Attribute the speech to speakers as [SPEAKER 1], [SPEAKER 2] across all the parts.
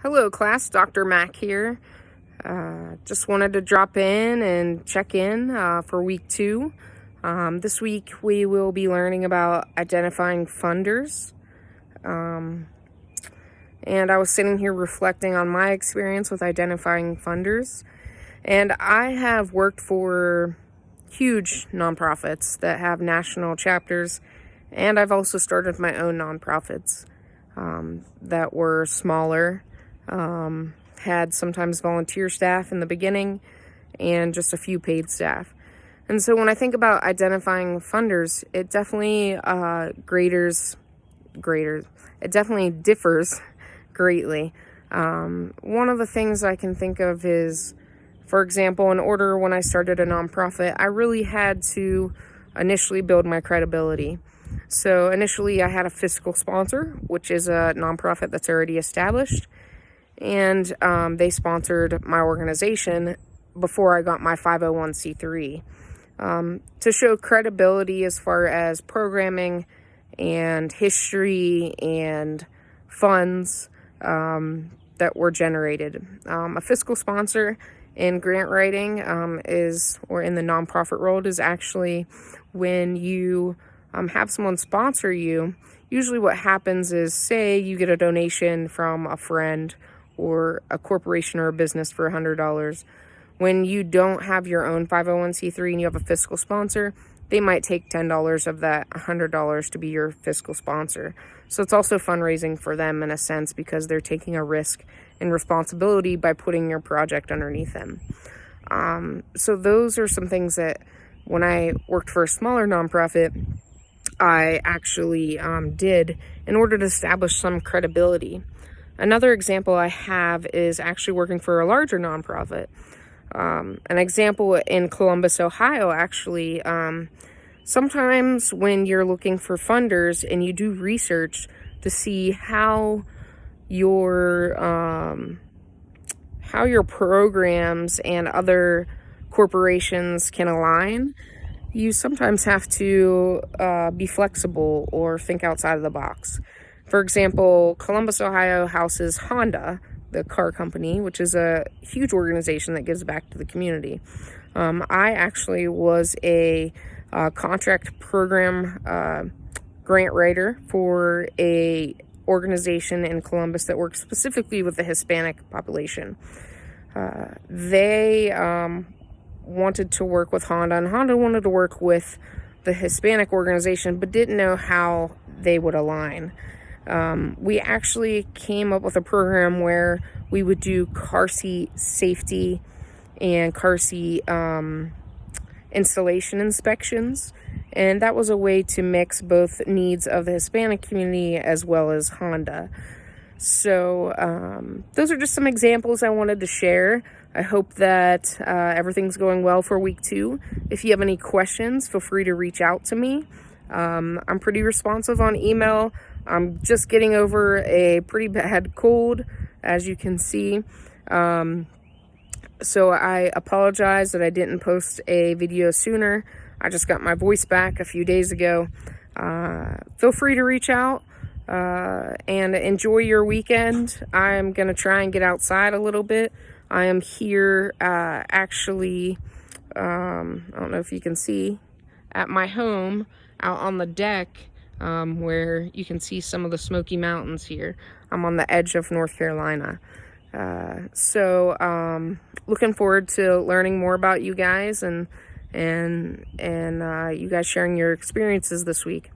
[SPEAKER 1] Hello class, Dr. Mack here. Just wanted to drop in and check in for week 2. This week we will be learning about identifying funders. And I was sitting here reflecting on my experience with identifying funders. And I have worked for huge nonprofits that have national chapters. And I've also started my own nonprofits that were smaller. Had sometimes volunteer staff in the beginning and just a few paid staff. And so when I think about identifying funders, it definitely it definitely differs greatly. One of the things I can think of is, for example, in order when I started a nonprofit, I really had to initially build my credibility. So initially I had a fiscal sponsor, which is a nonprofit that's already established. And they sponsored my organization before I got my 501c3 to show credibility as far as programming and history and funds that were generated. A fiscal sponsor in grant writing or in the nonprofit world, is actually when you have someone sponsor you. Usually what happens is, say you get a donation from a friend or a corporation or a business for $100. When you don't have your own 501c3 and you have a fiscal sponsor, they might take $10 of that $100 to be your fiscal sponsor. So it's also fundraising for them in a sense, because they're taking a risk and responsibility by putting your project underneath them. So those are some things that when I worked for a smaller nonprofit, I actually did in order to establish some credibility. Another example I have is actually working for a larger nonprofit. An example in Columbus, Ohio, actually, sometimes when you're looking for funders and you do research to see how your programs and other corporations can align, you sometimes have to be flexible or think outside of the box. For example, Columbus, Ohio houses Honda, the car company, which is a huge organization that gives back to the community. I actually was a contract program grant writer for a organization in Columbus that works specifically with the Hispanic population. They wanted to work with Honda, and Honda wanted to work with the Hispanic organization, but didn't know how they would align. We actually came up with a program where we would do car seat safety and car seat installation inspections. And that was a way to mix both needs of the Hispanic community as well as Honda. So those are just some examples I wanted to share. I hope that everything's going well for week 2. If you have any questions, feel free to reach out to me. I'm pretty responsive on email. I'm just getting over a pretty bad cold, as you can see. So I apologize that I didn't post a video sooner. I just got my voice back a few days ago. Feel free to reach out and enjoy your weekend. I'm going to try and get outside a little bit. I am here actually, I don't know if you can see, at my home out on the deck. Where you can see some of the Smoky Mountains here. I'm on the edge of North Carolina. So looking forward to learning more about you guys and you guys sharing your experiences this week.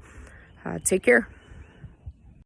[SPEAKER 1] Take care.